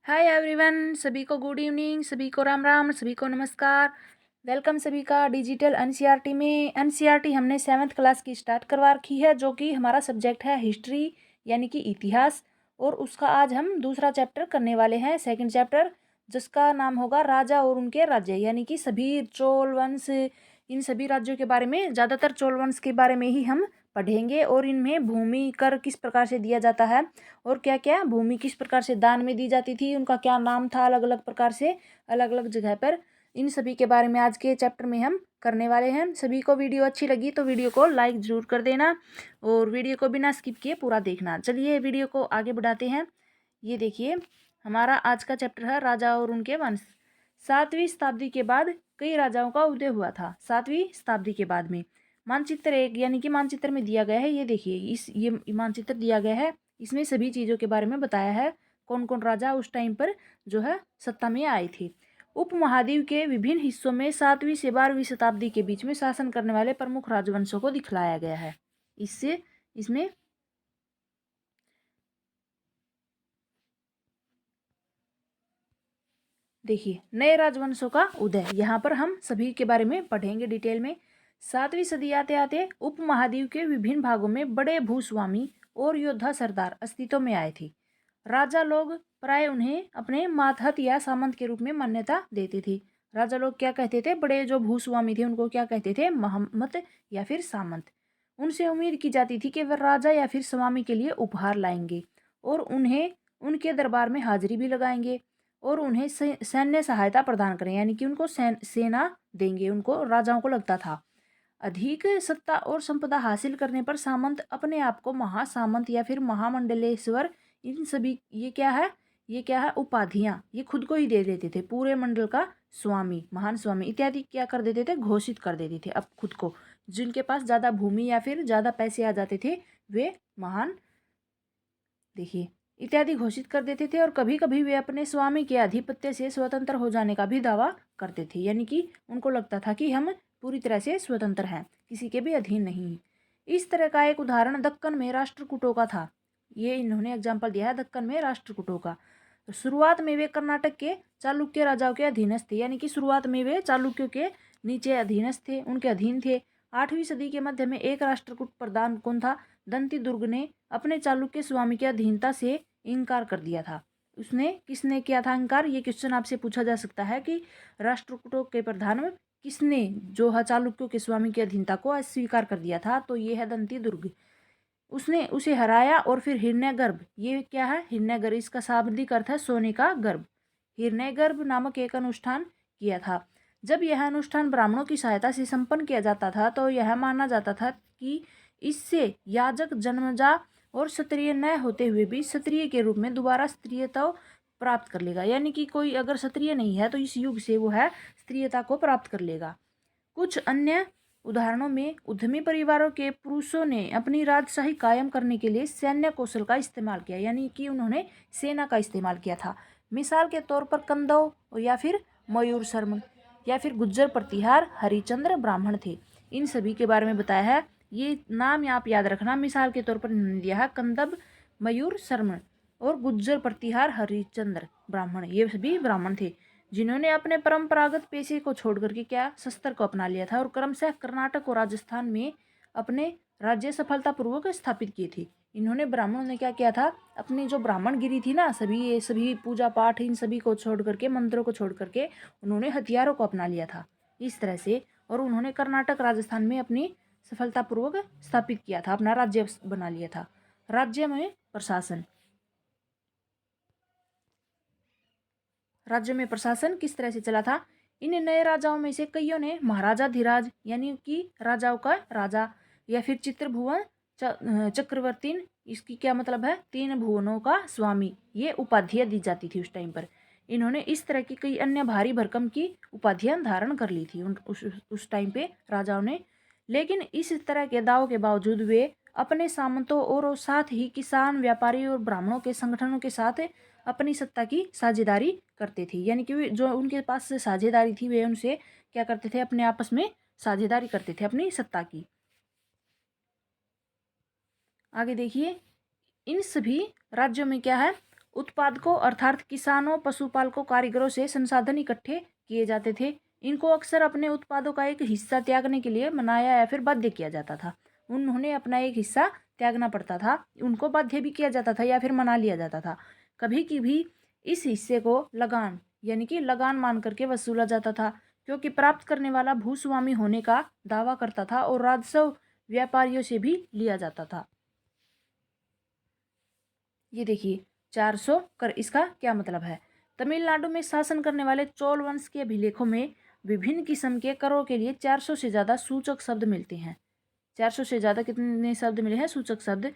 Hi everyone, सभी को good evening, सभी को राम राम, सभी को नमस्कार। वेलकम सभी का डिजिटल एनसीईआरटी में। एनसीईआरटी हमने 7th क्लास की स्टार्ट करवा रखी है, जो कि हमारा सब्जेक्ट है हिस्ट्री यानी कि इतिहास। और उसका आज हम दूसरा चैप्टर करने वाले हैं, सेकंड चैप्टर, जिसका नाम होगा राजा और उनके राज्य, यानी कि सभी चोल वंश, इन सभी राज्यों के बारे में, ज़्यादातर चोल वंश के बारे में ही हम पढ़ेंगे। और इनमें भूमि कर किस प्रकार से दिया जाता है और क्या क्या भूमि किस प्रकार से दान में दी जाती थी, उनका क्या नाम था अलग अलग प्रकार से अलग अलग जगह पर, इन सभी के बारे में आज के चैप्टर में हम करने वाले हैं। सभी को वीडियो अच्छी लगी तो वीडियो को लाइक ज़रूर कर देना और वीडियो को बिना स्किप किए पूरा देखना। चलिए वीडियो को आगे बढ़ाते हैं। ये देखिए, हमारा आज का चैप्टर है राजा और उनके वंश। 7वीं शताब्दी के बाद कई राजाओं का उदय हुआ था। 7वीं शताब्दी के बाद में मानचित्र एक, यानी कि मानचित्र में दिया गया है, ये देखिए, ये मानचित्र दिया गया है, इसमें सभी चीज़ों के बारे में बताया है, कौन कौन राजा उस टाइम पर जो है सत्ता में आए थे। उपमहाद्वीप के विभिन्न हिस्सों में 7वीं से 12वीं शताब्दी के बीच में शासन करने वाले प्रमुख राजवंशों को दिखलाया गया है। इससे इसमें देखिए, नए राजवंशों का उदय, यहाँ पर हम सभी के बारे में पढ़ेंगे डिटेल में। 7वीं सदी आते आते उपमहाद्वीप के विभिन्न भागों में बड़े भूस्वामी और योद्धा सरदार अस्तित्व में आए थे। राजा लोग प्राय उन्हें अपने मातहत या सामंत के रूप में मान्यता देते थे। राजा लोग क्या कहते थे? बड़े जो भूस्वामी थे उनको क्या कहते थे? महमत या फिर सामंत। उनसे उम्मीद की जाती थी कि वह राजा या फिर स्वामी के लिए उपहार लाएंगे और उन्हें उनके दरबार में हाजिरी भी लगाएंगे और उन्हें सैन्य सहायता प्रदान करें, यानी कि उनको सेना देंगे। उनको राजाओं को लगता था अधिक सत्ता और संपदा हासिल करने पर सामंत अपने आप को महासामंत या फिर महामंडलेश्वर, इन सभी, ये क्या है उपाधियां, ये खुद को ही दे देते थे। पूरे मंडल का स्वामी, महान स्वामी इत्यादि क्या कर देते थे? घोषित कर देते थे अब खुद को। जिनके पास ज्यादा भूमि या फिर ज्यादा पैसे आ जाते थे वे महान, देखिए, इत्यादि घोषित कर देते थे। और कभी कभी वे अपने स्वामी के आधिपत्य से स्वतंत्र हो जाने का भी दावा करते थे, यानी कि उनको लगता था कि हम पूरी तरह से स्वतंत्र हैं, किसी के भी अधीन नहीं। इस तरह का एक उदाहरण दक्कन में राष्ट्रकूटों का था। ये इन्होंने एग्जाम्पल दिया है दक्कन में राष्ट्रकूटों का। शुरुआत में वे कर्नाटक के चालुक्य राजाओं के अधीनस्थ थे, यानी कि शुरुआत में वे चालुक्यों के नीचे अधीनस्थ थे, उनके अधीन थे। 8वीं सदी के मध्य में एक राष्ट्रकूट प्रधान कौन था? दंती दुर्ग ने अपने चालुक्य स्वामी की अधीनता से इनकार कर दिया था। उसने किसने किया था इनकार? ये क्वेश्चन आपसे पूछा जा सकता है कि राष्ट्रकूटों के प्रधान किसने जो है चालुक्यों के स्वामी की अधीनता को अस्वीकार कर दिया था? तो ये है दंती दुर्ग। उसने उसे हराया। और फिर हिरण्यगर्भ, ये क्या है? हिरण्यगर्भ, इसका शाब्दिक अर्थ है सोने का गर्भ। हिरण्यगर्भ नामक एक अनुष्ठान किया था। जब यह अनुष्ठान ब्राह्मणों की सहायता से संपन्न किया जाता था तो यह माना जाता था कि इससे याजक जन्मजा और क्षत्रिय न होते हुए भी क्षत्रिय के रूप में दोबारा स्त्रीयता प्राप्त कर लेगा, यानी कि कोई अगर क्षत्रिय नहीं है तो इस युग से वो है स्त्रीयता को प्राप्त कर लेगा। कुछ अन्य उदाहरणों में उद्यमी परिवारों के पुरुषों ने अपनी राजशाही कायम करने के लिए सैन्य कौशल का इस्तेमाल किया, यानी कि उन्होंने सेना का इस्तेमाल किया था। मिसाल के तौर पर कंदव या फिर मयूर शर्मा या फिर गुज्जर प्रतिहार हरिचंद्र ब्राह्मण थे। इन सभी के बारे में बताया है। ये नाम आप याद रखना। मिसाल के तौर पर इन्होंने दिया है कंदब, मयूर शर्मा और गुज्जर प्रतिहार हरिचंद्र ब्राह्मण। ये सभी ब्राह्मण थे जिन्होंने अपने परंपरागत पेशे को छोड़ करके क्या शस्त्र को अपना लिया था और क्रमशः कर्नाटक और राजस्थान में अपने राज्य सफलतापूर्वक स्थापित किए थे। इन्होंने, ब्राह्मणों ने क्या किया था? अपनी जो ब्राह्मणगिरी थी ना, सभी ये सभी पूजा पाठ इन सभी को छोड़ करके, मंत्रों को छोड़ करके उन्होंने हथियारों को अपना लिया था इस तरह से। और उन्होंने कर्नाटक राजस्थान में अपनी सफलतापूर्वक स्थापित किया था, अपना राज्य बना लिया था। राज्य में प्रशासन, राज्य में प्रशासन किस तरह से चला था? इन नए राजाओं में से कईयों ने महाराजा धीराज, यानी कि राजाओं का राजा, या फिर चित्रभुवन चक्रवर्ती, इसकी क्या मतलब है? 3 भुवनों का स्वामी, ये उपाधियां दी जाती थी उस टाइम पर। इन्होंने इस तरह की कई अन्य भारी भरकम की उपाधियां धारण कर ली थी उस टाइम पे राजाओं ने। लेकिन इस तरह के दावों के बावजूद वे अपने सामंतों और साथ ही किसान, व्यापारी और ब्राह्मणों के संगठनों के साथ अपनी सत्ता की साझेदारी करते थे, यानी कि जो उनके पास साझेदारी थी वे उनसे क्या करते थे? अपने आपस में साझेदारी करते थे अपनी सत्ता की। आगे देखिए, इन सभी राज्यों में क्या है? उत्पादकों अर्थात किसानों, पशुपालकों, कारीगरों से संसाधन इकट्ठे किए जाते थे। इनको अक्सर अपने उत्पादों का एक हिस्सा त्यागने के लिए मनाया या फिर बाध्य किया जाता था। उन्होंने अपना एक हिस्सा त्यागना पड़ता था, उनको बाध्य भी किया जाता था या फिर मना लिया जाता था। कभी कभी इस हिस्से को लगान यानी कि लगान मान करके वसूला जाता था, क्योंकि प्राप्त करने वाला भूस्वामी होने का दावा करता था और राजस्व व्यापारियों से भी लिया जाता था। ये देखिए 400 कर, इसका क्या मतलब है। तमिलनाडु में शासन करने वाले चोल वंश के अभिलेखों में विभिन्न किस्म के करों के लिए 400 से ज़्यादा सूचक शब्द मिलते हैं। 400 से ज़्यादा कितने शब्द मिले हैं, सूचक शब्द।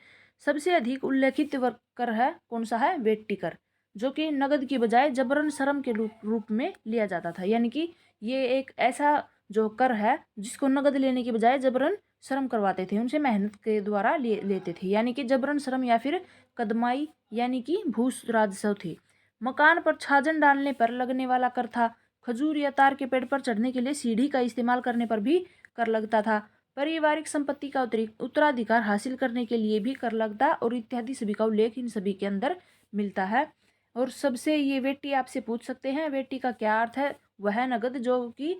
सबसे अधिक उल्लेखित कर है कौन सा है, वेट्टी कर, जो कि नगद की बजाय जबरन श्रम के रूप में लिया जाता था। यानी कि ये एक ऐसा जो कर है जिसको नगद लेने की बजाय जबरन श्रम करवाते थे, उनसे मेहनत के द्वारा लेते थे, यानी कि जबरन श्रम या फिर कदमाई यानी कि भूस राजस्व थे। मकान पर छाजन डालने पर लगने वाला कर था। खजूर या तार के पेड़ पर चढ़ने के लिए सीढ़ी का इस्तेमाल करने पर भी कर लगता था। पारिवारिक संपत्ति का उत्तराधिकार हासिल करने के लिए भी कर लगता और इत्यादि सभी का उल्लेख इन सभी के अंदर मिलता है। और सबसे ये वेट्टी आपसे पूछ सकते हैं, वेट्टी का क्या अर्थ है। वह नगद जो कि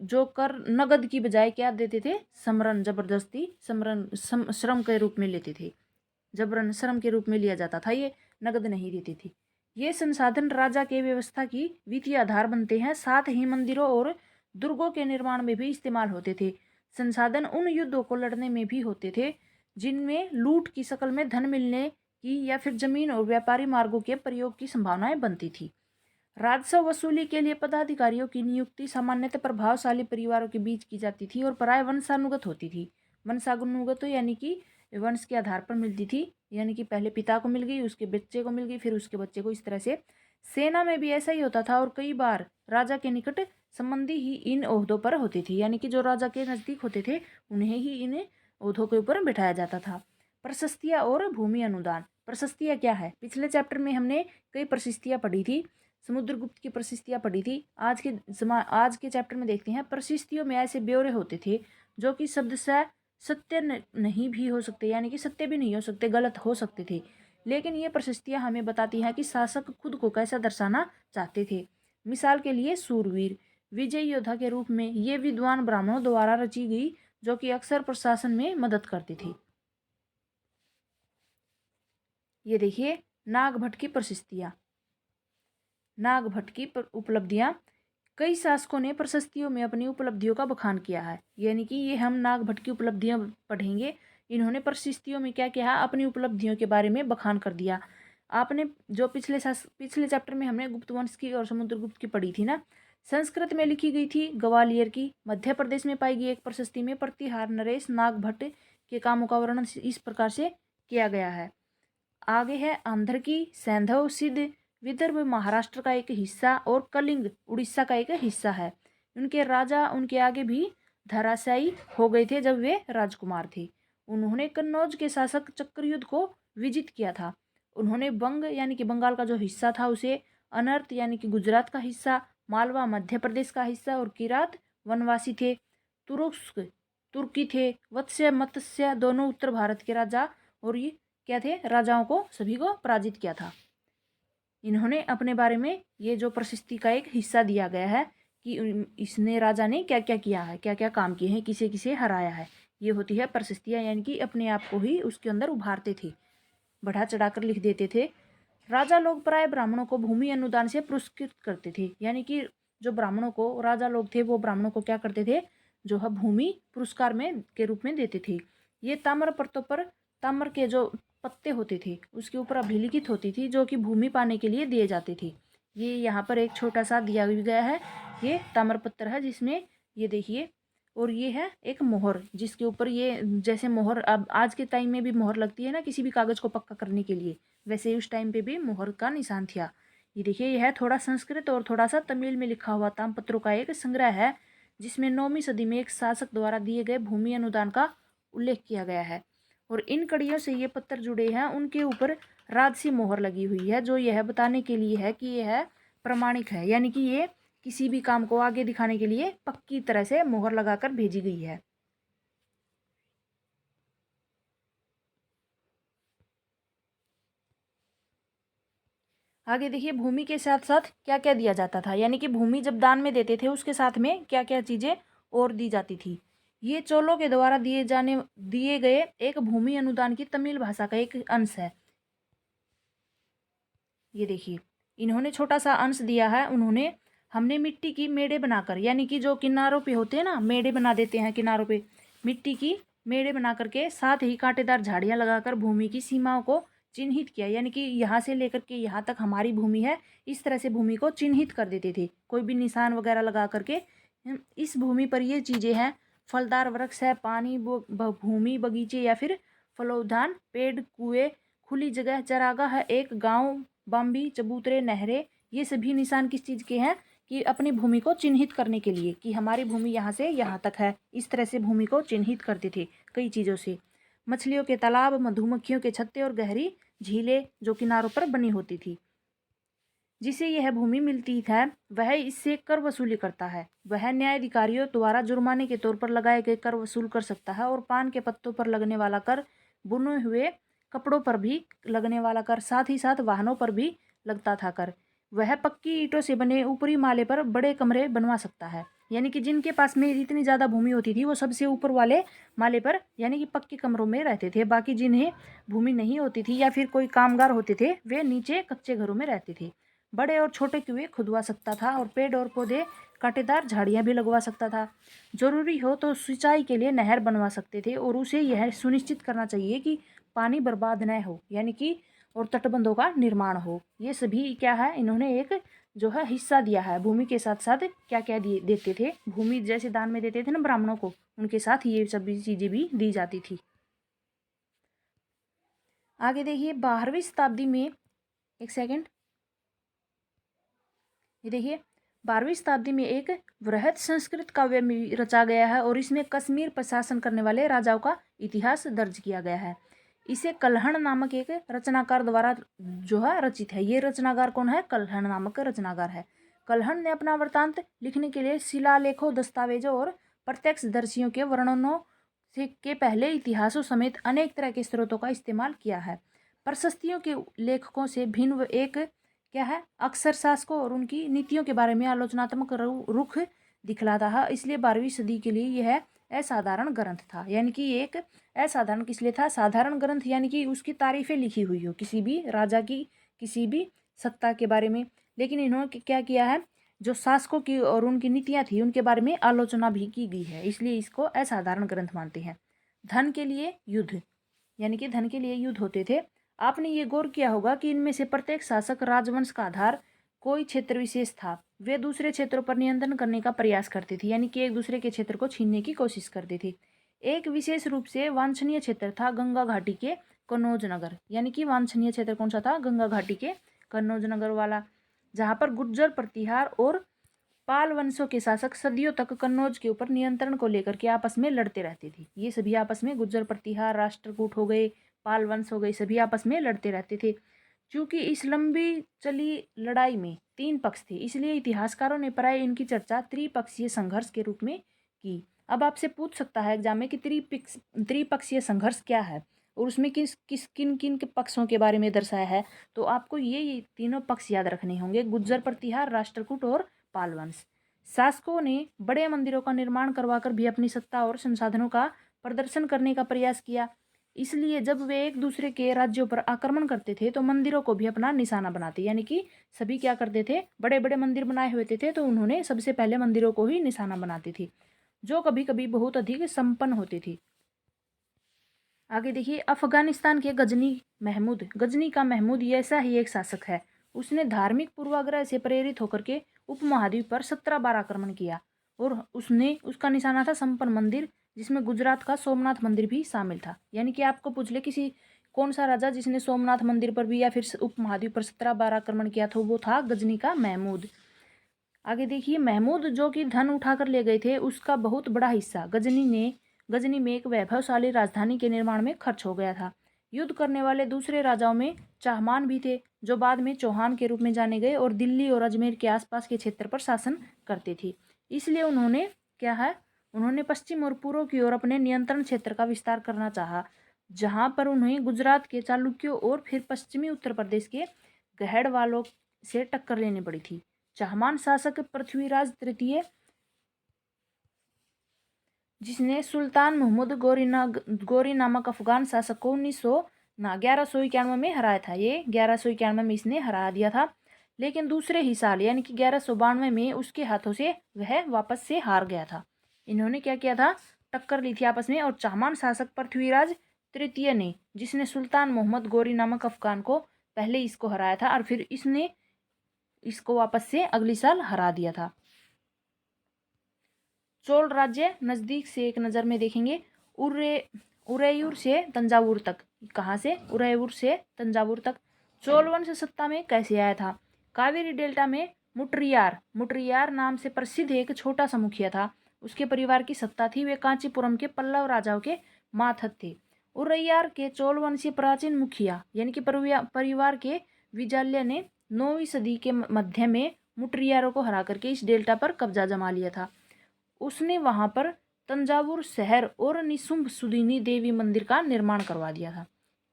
जो कर नगद की बजाय क्या देते थे, समरन, जबरदस्ती समरन श्रम के रूप में लेते थे, जबरन श्रम के रूप में लिया जाता था, ये नगद नहीं देती थी। ये संसाधन राजा के व्यवस्था की वित्तीय आधार बनते हैं, साथ ही मंदिरों और दुर्गों के निर्माण में भी इस्तेमाल होते थे। संसाधन उन युद्धों को लड़ने में भी होते थे जिनमें लूट की शक्ल में धन मिलने की या फिर जमीन और व्यापारी मार्गों के प्रयोग की संभावनाएं बनती थी। राजस्व वसूली के लिए पदाधिकारियों की नियुक्ति सामान्यतः प्रभावशाली परिवारों के बीच की जाती थी और प्राय वंशानुगत होती थी। वंशानुगत यानी कि वंश के आधार पर मिलती थी, यानी कि पहले पिता को मिल गई, उसके बच्चे को मिल गई, फिर उसके बच्चे को, इस तरह से। सेना में भी ऐसा ही होता था और कई बार राजा के निकट संबंधी ही इन ओहदों पर होती थी, यानी कि जो राजा के नज़दीक होते थे उन्हें ही इन ओहदों के ऊपर बिठाया जाता था। प्रशस्तियाँ और भूमि अनुदान। प्रशस्तियाँ क्या है, पिछले चैप्टर में हमने कई प्रशस्तियाँ पढ़ी थी, समुद्रगुप्त की प्रशस्तियाँ पढ़ी थी। आज के चैप्टर में देखते हैं प्रशस्तियों में ऐसे ब्यौरे होते थे जो कि शब्द से सत्य नहीं भी हो सकते, यानी कि सत्य भी नहीं हो सकते, गलत हो सकते थे, लेकिन ये प्रशस्तियाँ हमें बताती हैं कि शासक खुद को कैसा दर्शाना चाहते थे। मिसाल के लिए सूरवीर, विजय योद्धा के रूप में ये विद्वान ब्राह्मणों द्वारा रची गई, जो कि अक्सर प्रशासन में मदद करती थी। ये देखिए नागभट्ट की प्रशस्तियाँ, नागभट्ट की उपलब्धियाँ। कई शासकों ने प्रशस्तियों में अपनी उपलब्धियों का बखान किया है, यानी कि ये हम नागभट्ट की उपलब्धियां पढ़ेंगे। इन्होंने प्रशस्तियों में क्या किया, अपनी उपलब्धियों के बारे में बखान कर दिया। आपने जो पिछले चैप्टर में हमने गुप्त वंश की और समुद्रगुप्त की पढ़ी थी ना, संस्कृत में लिखी गई थी, ग्वालियर की, मध्य प्रदेश में पाई गई एक प्रशस्ति में प्रतिहार नरेश नागभट्ट के कामों का वर्णन इस प्रकार से किया गया है। आगे है आंध्र की सैंधव सिद्ध, विदर्भ महाराष्ट्र का एक हिस्सा और कलिंग उड़ीसा का एक हिस्सा है। उनके राजा उनके आगे भी धराशायी हो गए थे जब वे राजकुमार थे। उन्होंने कन्नौज के शासक चक्रयुद्ध को विजित किया था। उन्होंने बंग यानी कि बंगाल का जो हिस्सा था उसे, अनर्त यानी कि गुजरात का हिस्सा, मालवा मध्य प्रदेश का हिस्सा और किरात वनवासी थे। तुरुस्क तुर्की थे। वत्स्य मत्स्य दोनों उत्तर भारत के राजा और ये क्या थे, राजाओं को सभी को पराजित किया था। इन्होंने अपने बारे में ये जो प्रशस्ति का एक हिस्सा दिया गया है कि इसने राजा ने क्या क्या किया है, क्या क्या काम किए हैं, किसे किसे हराया है, ये होती है प्रशस्तियाँ, यानी कि अपने आप को ही उसके अंदर उभारते थे, बढ़ा चढ़ाकर लिख देते थे। राजा लोग प्राय ब्राह्मणों को भूमि अनुदान से पुरस्कृत करते थे, यानी कि जो ब्राह्मणों को राजा लोग थे वो ब्राह्मणों को क्या करते थे, जो है भूमि पुरस्कार में के रूप में देते थे। ये ताम्र पर्तों पर ताम्र के जो पत्ते होते थे उसके ऊपर अभिलिखित होती थी, जो कि भूमि पाने के लिए दिए जाते थे। ये यहाँ पर एक छोटा सा दिया गया है, ये ताम्रपत्र है जिसमें ये देखिए, और ये है एक मोहर जिसके ऊपर ये, जैसे मोहर अब आज के टाइम में भी मोहर लगती है ना किसी भी कागज़ को पक्का करने के लिए, वैसे ही उस टाइम पे भी मोहर का निशान था। ये देखिए, यह है थोड़ा संस्कृत और थोड़ा सा तमिल में लिखा हुआ ताम्रपत्रों का एक संग्रह है, जिसमें 9वीं सदी में एक शासक द्वारा दिए गए भूमि अनुदान का उल्लेख किया गया है। और इन कड़ियों से ये पत्थर जुड़े हैं, उनके ऊपर राजसी मोहर लगी हुई है, जो यह बताने के लिए है कि यह प्रमाणिक है, यानी कि ये किसी भी काम को आगे दिखाने के लिए पक्की तरह से मोहर लगाकर भेजी गई है। आगे देखिए भूमि के साथ साथ क्या क्या दिया जाता था, यानी कि भूमि जब दान में देते थे उसके साथ में क्या क्या चीजें और दी जाती थी। ये चोलों के द्वारा दिए गए एक भूमि अनुदान की तमिल भाषा का एक अंश है। ये देखिए इन्होंने छोटा सा अंश दिया है। उन्होंने हमने मिट्टी की मेड़े बनाकर, यानी कि जो किनारों पे होते हैं ना, मेड़े बना देते हैं किनारों पे, मिट्टी की मेड़े बना करके साथ ही कांटेदार झाड़ियां लगाकर भूमि की सीमाओं को चिन्हित किया, यानी कि यहाँ से लेकर के यहाँ तक हमारी भूमि है, इस तरह से भूमि को चिन्हित कर देते थे, कोई भी निशान वगैरह लगा करके। इस भूमि पर ये चीजें हैं, फलदार वृक्ष है, पानी भूमि, बगीचे या फिर फलोद्यान, पेड़, कुएं, खुली जगह, चरागाह है, एक गांव, बम्बी, चबूतरे, नहरें, ये सभी निशान किस चीज़ के हैं कि अपनी भूमि को चिन्हित करने के लिए, कि हमारी भूमि यहाँ से यहाँ तक है, इस तरह से भूमि को चिन्हित करते थे कई चीज़ों से। मछलियों के तालाब, मधुमक्खियों के छत्ते और गहरी झीलें जो किनारों पर बनी होती थी। जिसे यह भूमि मिलती है वह इससे कर वसूली करता है। वह न्यायाधिकारियों द्वारा जुर्माने के तौर पर लगाए गए कर वसूल कर सकता है, और पान के पत्तों पर लगने वाला कर, बुने हुए कपड़ों पर भी लगने वाला कर, साथ ही साथ वाहनों पर भी लगता था कर। वह पक्की ईंटों से बने ऊपरी माले पर बड़े कमरे बनवा सकता है, यानी कि जिनके पास में इतनी ज़्यादा भूमि होती थी वो सबसे ऊपर वाले माले पर यानी कि पक्के कमरों में रहते थे। बाकी जिन्हें भूमि नहीं होती थी या फिर कोई कामगार होते थे वे नीचे कच्चे घरों में रहते थे। बड़े और छोटे कुएं खुदवा सकता था और पेड़ और पौधे, कांटेदार झाड़ियां भी लगवा सकता था। जरूरी हो तो सिंचाई के लिए नहर बनवा सकते थे, और उसे यह सुनिश्चित करना चाहिए कि पानी बर्बाद न हो, यानी कि और तटबंधों का निर्माण हो। ये सभी क्या है, इन्होंने एक जो है हिस्सा दिया है भूमि के साथ साथ। क्या क्या देते थे, भूमि जैसे दान में देते थे ना ब्राह्मणों को, उनके साथ ये सभी चीजें भी दी जाती थी। आगे देखिए 12वीं शताब्दी में, एक सेकेंड, ये देखिए 12वीं शताब्दी में एक वृहत संस्कृत काव्य रचा गया है, और इसमें कश्मीर पर शासन करने वाले राजाओं का इतिहास दर्ज किया गया है। इसे कल्हण नामक एक रचनाकार द्वारा जो है रचित है। ये रचनाकार कौन है? कल्हण नामक रचनाकार है। कल्हण ने अपना वृत्तांत लिखने के लिए शिलालेखों, दस्तावेजों और प्रत्यक्षदर्शियों के वर्णनों से के पहले इतिहासों समेत अनेक तरह के स्रोतों का इस्तेमाल किया है। प्रशस्तियों के लेखकों से भिन्न एक क्या है, अक्सर शासकों और उनकी नीतियों के बारे में आलोचनात्मक रुख दिखलाता है। इसलिए 12वीं सदी के लिए यह असाधारण ग्रंथ था। यानी कि एक असाधारण किस लिए था? साधारण ग्रंथ, यानी कि उसकी तारीफें लिखी हुई हो किसी भी राजा की, किसी भी सत्ता के बारे में। लेकिन इन्होंने क्या किया है, जो शासकों की और उनकी नीतियां थी उनके बारे में आलोचना भी की गई है, इसलिए इसको असाधारण ग्रंथ मानते हैं। धन के लिए युद्ध, यानी कि धन के लिए युद्ध होते थे। आपने ये गौर किया होगा कि इनमें से प्रत्येक शासक राजवंश का आधार कोई क्षेत्र विशेष था। वे दूसरे क्षेत्रों पर नियंत्रण करने का प्रयास करते थे, यानी कि एक दूसरे के क्षेत्र को छीनने की कोशिश करते थे। एक विशेष रूप से वांछनीय क्षेत्र था गंगा घाटी के कन्नौज नगर, यानी कि वांछनीय क्षेत्र कौन सा था? गंगा घाटी के कन्नौज नगर वाला, जहाँ पर गुर्जर, प्रतिहार और पाल वंशों के शासक सदियों तक कन्नौज के ऊपर नियंत्रण को लेकर के आपस में लड़ते रहते थे। ये सभी आपस में, गुर्जर, प्रतिहार, राष्ट्रकूट हो गए, पाल वंश हो गए, सभी आपस में लड़ते रहते थे। क्योंकि इस लंबी चली लड़ाई में 3 पक्ष थे, इसलिए इतिहासकारों ने प्राय इनकी चर्चा त्रिपक्षीय संघर्ष के रूप में की। अब आपसे पूछ सकता है एग्जाम में कि त्रिपक्षीय संघर्ष क्या है और उसमें किन किन के पक्षों के बारे में दर्शाया है। तो आपको ये तीनों पक्ष याद रखने होंगे, गुर्जर, प्रतिहार, राष्ट्रकूट और पाल वंश। शासकों ने बड़े मंदिरों का निर्माण करवाकर भी अपनी सत्ता और संसाधनों का प्रदर्शन करने का प्रयास किया। इसलिए जब वे एक दूसरे के राज्यों पर आक्रमण करते थे तो मंदिरों को भी अपना निशाना बनाते, यानी कि सभी क्या करते थे, बड़े बड़े मंदिर बनाए हुए थे तो उन्होंने सबसे पहले मंदिरों को ही निशाना बनाते थे, जो कभी कभी बहुत अधिक संपन्न होती थी। आगे देखिए अफगानिस्तान के गजनी का महमूद ऐसा ही एक शासक है। उसने धार्मिक पूर्वाग्रह से प्रेरित होकर के उपमहाद्वीप पर 17 बार आक्रमण किया, और उसका निशाना था संपन्न मंदिर, जिसमें गुजरात का सोमनाथ मंदिर भी शामिल था। यानी कि आपको पूछ ले किसी कौन सा राजा जिसने सोमनाथ मंदिर पर भी या फिर उपमहाद्वीप पर 17 बार आक्रमण किया था, वो था गजनी का महमूद। आगे देखिए महमूद जो कि धन उठाकर ले गए थे उसका बहुत बड़ा हिस्सा गजनी में एक वैभवशाली राजधानी के निर्माण में खर्च हो गया था। युद्ध करने वाले दूसरे राजाओं में चाहमान भी थे, जो बाद में चौहान के रूप में जाने गए और दिल्ली और अजमेर के आसपास के क्षेत्र पर शासन करते थे। इसलिए उन्होंने पश्चिम और पूर्व की ओर अपने नियंत्रण क्षेत्र का विस्तार करना चाहा, जहां पर उन्हें गुजरात के चालुक्यों और फिर पश्चिमी उत्तर प्रदेश के गहड़ वालों से टक्कर लेनी पड़ी थी। चाहमान शासक पृथ्वीराज तृतीय, जिसने सुल्तान महमूद गोरी नामक अफगान शासक को 1191 में हराया था। ये 1191 में इसने हरा दिया था, लेकिन दूसरे ही साल यानी कि 1192 में उसके हाथों से वह वापस से हार गया था। इन्होंने क्या किया था, टक्कर ली थी आपस में। और चाहमान शासक पृथ्वीराज तृतीय ने, जिसने सुल्तान मोहम्मद गोरी नामक अफगान को पहले इसको हराया था और फिर इसने इसको वापस से अगली साल हरा दिया था। चोल राज्य नज़दीक से एक नज़र में देखेंगे। उरेयूर से तंजावुर तक। कहाँ से? उरेयूर से तंजावुर तक। चोल वंश सत्ता में कैसे आया था? कावेरी डेल्टा में मुट्रियार नाम से प्रसिद्ध एक छोटा सा मुखिया था। उसके परिवार की सत्ता थी। वे कांचीपुरम के पल्लव राजाओं के मातहत थे। उरैयार के चोल वंशीय प्राचीन मुखिया यानी कि परिवार के विजाल्य ने 9वीं सदी के मध्य में मुट्रियारों को हरा करके इस डेल्टा पर कब्जा जमा लिया था। उसने वहां पर तंजावुर शहर और निशुंभ सुदिनी देवी मंदिर का निर्माण करवा दिया था।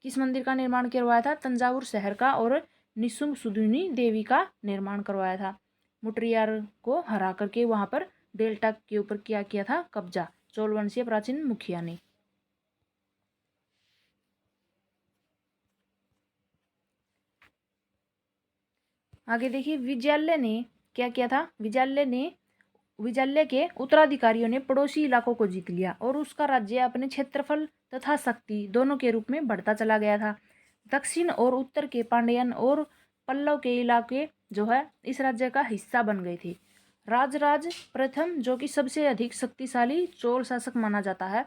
किस मंदिर का निर्माण करवाया था? तंजावुर शहर का और निशुंभ सुदिनी देवी का निर्माण करवाया था। मुट्रियार को हरा करके वहां पर डेल्टा के ऊपर क्या किया था? कब्जा, चोल वंशीय प्राचीन मुखिया ने। आगे देखिए, विजयालय ने क्या किया था? विजयालय के उत्तराधिकारियों ने पड़ोसी इलाकों को जीत लिया और उसका राज्य अपने क्षेत्रफल तथा शक्ति दोनों के रूप में बढ़ता चला गया था। दक्षिण और उत्तर के पांड्यन और पल्लव के इलाके जो है इस राज्य का हिस्सा बन गए थे। राजराज प्रथम, जो कि सबसे अधिक शक्तिशाली चोल शासक माना जाता है,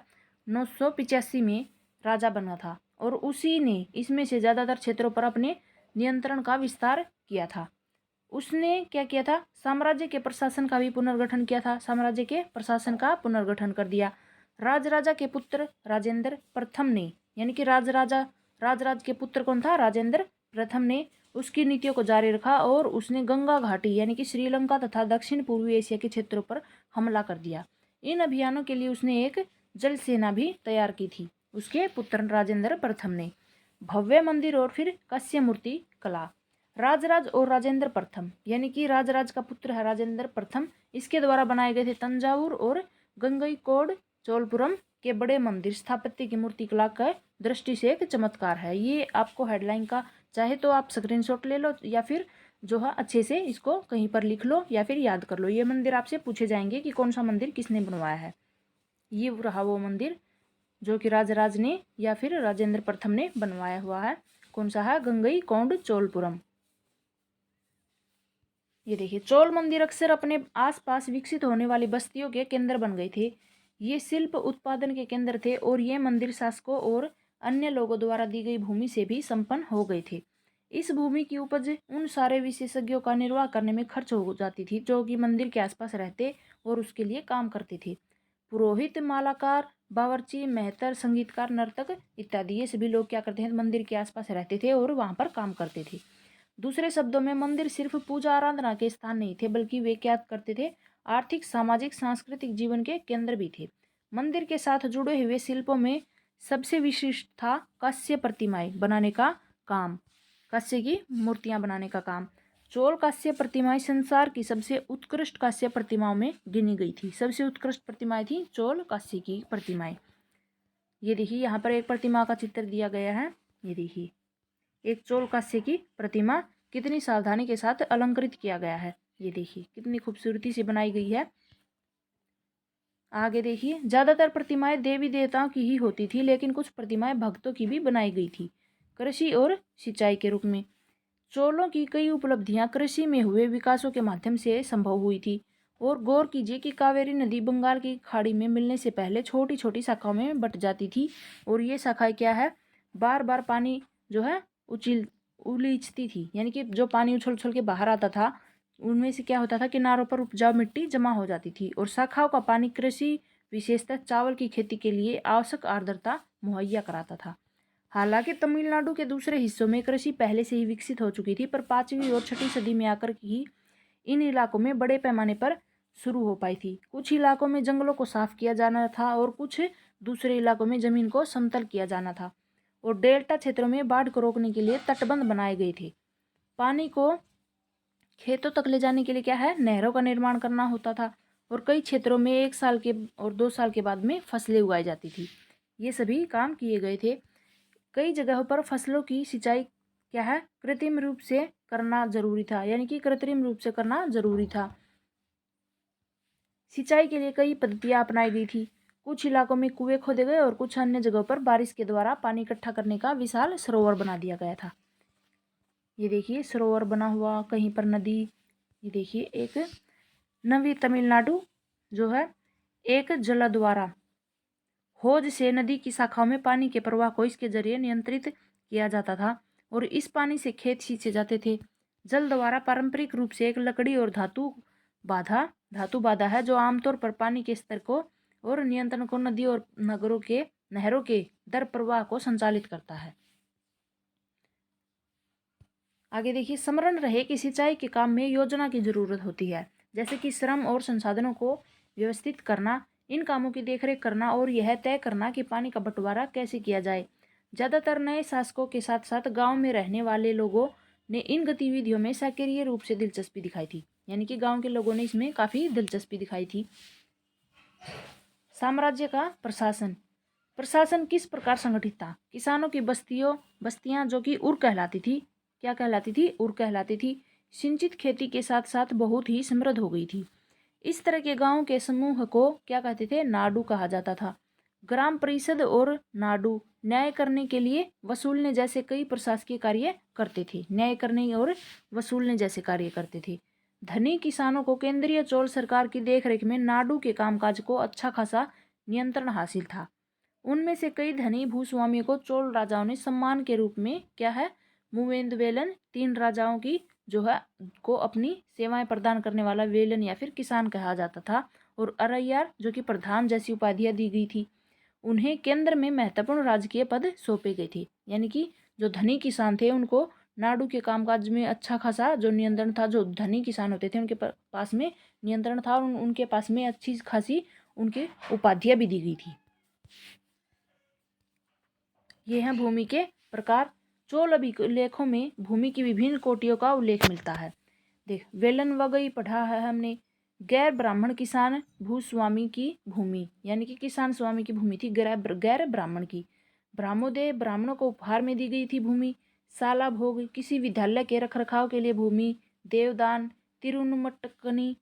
985 में राजा बना था और उसी ने इसमें से ज़्यादातर क्षेत्रों पर अपने नियंत्रण का विस्तार किया था। उसने क्या किया था? साम्राज्य के प्रशासन का भी पुनर्गठन किया था। साम्राज्य के प्रशासन का पुनर्गठन कर दिया। राजराजा के पुत्र राजेंद्र प्रथम ने, यानी कि राजराज के पुत्र कौन था? राजेंद्र प्रथम ने उसकी नीतियों को जारी रखा और उसने गंगा घाटी यानी कि श्रीलंका तथा दक्षिण पूर्वी एशिया के क्षेत्रों पर हमला कर दिया। इन अभियानों के लिए उसने एक जल सेना भी तैयार की थी, उसके पुत्र राजेंद्र प्रथम ने। भव्य मंदिर और फिर कांस्य मूर्ति कला। राजराज और राजेंद्र प्रथम, यानी कि राजराज का पुत्र है राजेंद्र प्रथम, इसके द्वारा बनाए गए थे तंजावुर और गंगईकोंड चोलपुरम के बड़े मंदिर स्थापत्य की मूर्ति कला का दृष्टि से एक चमत्कार है। ये आपको हेडलाइन का चाहे तो आप स्क्रीनशॉट ले लो या फिर जो है अच्छे से इसको कहीं पर लिख लो या फिर याद कर लो। ये मंदिर आपसे पूछे जाएंगे कि कौन सा मंदिर किसने बनवाया है। ये रहा वो मंदिर जो कि राजराज ने या फिर राजेंद्र प्रथम ने बनवाया हुआ है। कौन सा है? गंगईकोंड चोलपुरम। ये देखिए, चोल मंदिर अक्सर अपने आसपास विकसित होने वाली बस्तियों के केंद्र बन गए थे। ये शिल्प उत्पादन के केंद्र थे और ये मंदिर शासकों और अन्य लोगों द्वारा दी गई भूमि से भी संपन्न हो गए थे। इस भूमि की उपज उन सारे विशेषज्ञों का निर्वाह करने में खर्च हो जाती थी जो कि मंदिर के आसपास रहते और उसके लिए काम करते थे। पुरोहित, मालाकार, बावर्ची, मेहतर, संगीतकार, नर्तक इत्यादि ये सभी लोग क्या करते हैं? मंदिर के आसपास रहते थे और वहां पर काम करते थे। दूसरे शब्दों में मंदिर सिर्फ पूजा आराधना के स्थान नहीं थे, बल्कि वे क्या करते थे? आर्थिक, सामाजिक, सांस्कृतिक जीवन के केंद्र भी थे। मंदिर के साथ जुड़े हुए शिल्पों में सबसे विशिष्ट था कांस्य प्रतिमाएं बनाने का काम, कांस्य की मूर्तियां बनाने का काम। चोल कांस्य प्रतिमाएं संसार की सबसे उत्कृष्ट कांस्य प्रतिमाओं में गिनी गई थी। सबसे उत्कृष्ट प्रतिमाएं थी चोल कांस्य की प्रतिमाएं। ये देखिए, यहाँ पर एक प्रतिमा का चित्र दिया गया है। ये देखिए, एक चोल कांस्य की प्रतिमा कितनी सावधानी के साथ अलंकृत किया गया है। ये देखिए कितनी खूबसूरती से बनाई गई है। आगे देखिए, ज्यादातर प्रतिमाएं देवी देवताओं की ही होती थी, लेकिन कुछ प्रतिमाएं भक्तों की भी बनाई गई थी, कृषि और सिंचाई के रूप में। चोलों की कई उपलब्धियां कृषि में हुए विकासों के माध्यम से संभव हुई थी। और गौर कीजिए कि कावेरी नदी बंगाल की खाड़ी में मिलने से पहले छोटी छोटी शाखाओं में बट जाती थी और ये शाखाएं क्या है? बार बार पानी जो है उलीचती थी, यानी कि जो पानी उछल उछल के बाहर आता था उनमें से क्या होता था? किनारों पर उपजाऊ मिट्टी जमा हो जाती थी और शाखाओं का पानी कृषि, विशेषतः चावल की खेती के लिए आवश्यक आर्द्रता मुहैया कराता था। हालांकि तमिलनाडु के दूसरे हिस्सों में कृषि पहले से ही विकसित हो चुकी थी, पर 5वीं और 6वीं सदी में आकर ही इन इलाकों में बड़े पैमाने पर शुरू हो पाई थी। कुछ इलाकों में जंगलों को साफ किया जाना था और कुछ दूसरे इलाकों में जमीन को समतल किया जाना था और डेल्टा क्षेत्रों में बाढ़ को रोकने के लिए तटबंध बनाए गए थे। पानी को खेतों तक ले जाने के लिए क्या है, नहरों का निर्माण करना होता था। और कई क्षेत्रों में 1 साल के और 2 साल के बाद में फसलें उगाई जाती थी। ये सभी काम किए गए थे। कई जगहों पर फसलों की सिंचाई क्या है, कृत्रिम रूप से करना जरूरी था, यानी कि कृत्रिम रूप से करना जरूरी था। सिंचाई के लिए कई पद्धतियां अपनाई गई थी। कुछ इलाकों में कुएं खोदे गए और कुछ अन्य जगहों पर बारिश के द्वारा पानी इकट्ठा करने का विशाल सरोवर बना दिया गया था। ये देखिए सरोवर बना हुआ, कहीं पर नदी। ये देखिए एक नवी तमिलनाडु जो है, एक जलद्वारा हौज से नदी की शाखाओं में पानी के प्रवाह को इसके जरिए नियंत्रित किया जाता था और इस पानी से खेत सींचे जाते थे। जल द्वारा पारंपरिक रूप से एक लकड़ी और धातु बाधा है जो आमतौर पर पानी के स्तर को और नियंत्रण को नदी और नहरों के दर प्रवाह को संचालित करता है। आगे देखिए, स्मरण रहे कि सिंचाई के काम में योजना की जरूरत होती है, जैसे कि श्रम और संसाधनों को व्यवस्थित करना, इन कामों की देखरेख करना और यह तय करना कि पानी का बंटवारा कैसे किया जाए। ज़्यादातर नए शासकों के साथ साथ गांव में रहने वाले लोगों ने इन गतिविधियों में सक्रिय रूप से दिलचस्पी दिखाई थी, यानी कि गांव के लोगों ने इसमें काफ़ी दिलचस्पी दिखाई थी। साम्राज्य का प्रशासन किस प्रकार संगठित था? किसानों की बस्तियां जो कि उर कहलाती थी, क्या कहलाती थी? उर कहलाती थी, सिंचित खेती के साथ साथ बहुत ही समृद्ध हो गई थी। इस तरह के गांव के समूह को क्या कहते थे? नाडु कहा जाता था। ग्राम परिषद और नाडु न्याय करने के लिए वसूलने जैसे कई प्रशासकीय कार्य करते थे। न्याय करने और वसूलने जैसे कार्य करते थे। धनी किसानों को केंद्रीय चोल सरकार की देखरेख में नाडु के कामकाज को अच्छा खासा नियंत्रण हासिल था। उनमें से कई धनी भूस्वामियों को चोल राजाओं ने सम्मान के रूप में क्या है, मूवेंद्र 3 राजाओं की जो है को अपनी सेवाएं प्रदान करने वाला वेलन या फिर किसान कहा जाता था, और अरैयार जो कि प्रधान जैसी उपाधियां दी गई थी। उन्हें केंद्र में महत्वपूर्ण राजकीय पद सौंपे गए थे, यानी कि जो धनी किसान थे उनको नाडु के कामकाज में अच्छा खासा जो नियंत्रण था। जो धनी किसान होते थे उनके पास में नियंत्रण था और उनके पास में अच्छी खासी उनके उपाधियां भी दी गई थी। ये हैं भूमि के प्रकार। चोल अभिलेखों में भूमि की विभिन्न कोटियों का उल्लेख मिलता है। देख, वेलन वगई पढ़ा है हमने। गैर ब्राह्मण किसान भूस्वामी की भूमि, यानी कि किसान स्वामी की भूमि थी गैर ब्राह्मण की। ब्राह्मोदय ब्राह्मणों को उपहार में दी गई थी भूमि। साला भोग किसी विद्यालय के रखरखाव के लिए भूमि। देवदान तिरुनुमटकनी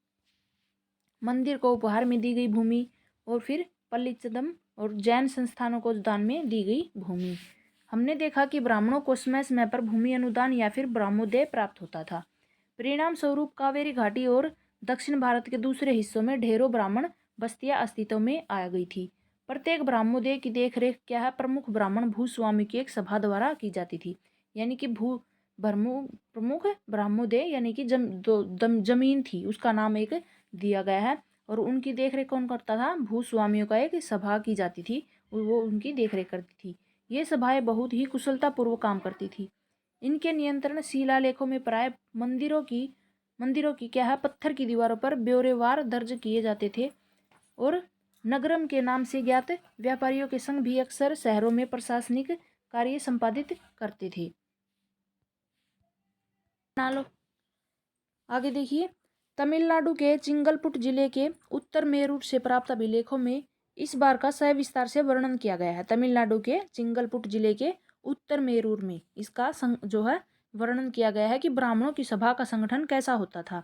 मंदिर को उपहार में दी गई भूमि। और फिर पल्लीचदम और जैन संस्थानों को दान में दी गई भूमि। हमने देखा कि ब्राह्मणों को समय समय पर भूमि अनुदान या फिर ब्राह्मोदय प्राप्त होता था। परिणाम स्वरूप कावेरी घाटी और दक्षिण भारत के दूसरे हिस्सों में ढेरों ब्राह्मण बस्तियां अस्तित्व में आ गई थी। प्रत्येक ब्राह्मोदय की देखरेख क्या है, प्रमुख ब्राह्मण भूस्वामी की एक सभा द्वारा की जाती थी, यानी कि प्रमुख ब्राह्मोदय यानी कि जमीन थी उसका नाम एक दिया गया है, और उनकी देखरेख कौन करता था? भूस्वामियों का एक सभा की जाती थी, वो उनकी देखरेख करती थी। ये सभाएं बहुत ही कुशलतापूर्वक काम करती थी। इनके नियंत्रण शिलालेखों में प्राय मंदिरों की क्या है, पत्थर की दीवारों पर ब्यौरेवार दर्ज किए जाते थे। और नगरम के नाम से ज्ञात व्यापारियों के संग भी अक्सर शहरों में प्रशासनिक कार्य संपादित करते थे। आगे देखिए, तमिलनाडु के चिंगलपुट जिले के उत्तर मेरूर से प्राप्त अभिलेखों में इस बार का सविस्तार से वर्णन किया गया है। तमिलनाडु के चिंगलपुट जिले के उत्तर मेरूर में इसका जो है वर्णन किया गया है कि ब्राह्मणों की सभा का संगठन कैसा होता था।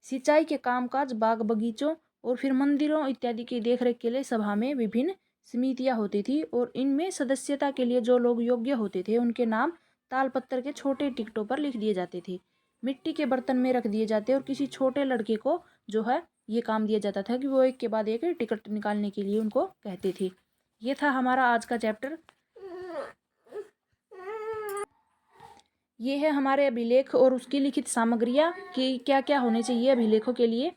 सिंचाई के कामकाज, बाग बगीचों और फिर मंदिरों इत्यादि की देखरेख के लिए सभा में विभिन्न समितियां होती थी, और इनमें सदस्यता के लिए जो लोग योग्य होते थे उनके नाम तालपत्र के छोटे टिकटों पर लिख दिए जाते थे, मिट्टी के बर्तन में रख दिए जाते, और किसी छोटे लड़के को जो है ये काम दिया जाता था कि वो एक के बाद एक टिकट निकालने के लिए उनको कहते थे। ये था हमारा आज का चैप्टर। ये है हमारे अभिलेख और उसकी लिखित सामग्रियां कि क्या क्या होने चाहिए अभिलेखों के लिए।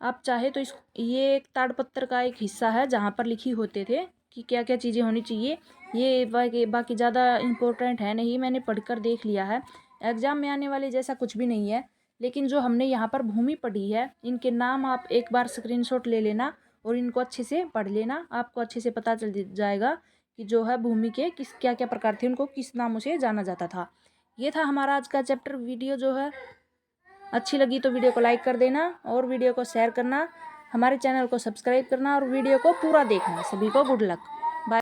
आप चाहे तो ये एक ताड़पत्र का एक हिस्सा है जहाँ पर लिखी होते थे कि क्या क्या चीज़ें होनी चाहिए। ये बाकी ज़्यादा इम्पोर्टेंट है नहीं, मैंने पढ़कर देख लिया है। एग्जाम में आने वाले जैसा कुछ भी नहीं है, लेकिन जो हमने यहाँ पर भूमि पढ़ी है इनके नाम आप एक बार स्क्रीनशॉट ले लेना और इनको अच्छे से पढ़ लेना। आपको अच्छे से पता चल जाएगा कि जो है भूमि के किस क्या क्या प्रकार थे, उनको किस नामों से जाना जाता था। ये था हमारा आज का चैप्टर। वीडियो जो है अच्छी लगी तो वीडियो को लाइक कर देना और वीडियो को शेयर करना, हमारे चैनल को सब्सक्राइब करना और वीडियो को पूरा देखना। सभी को गुड लक।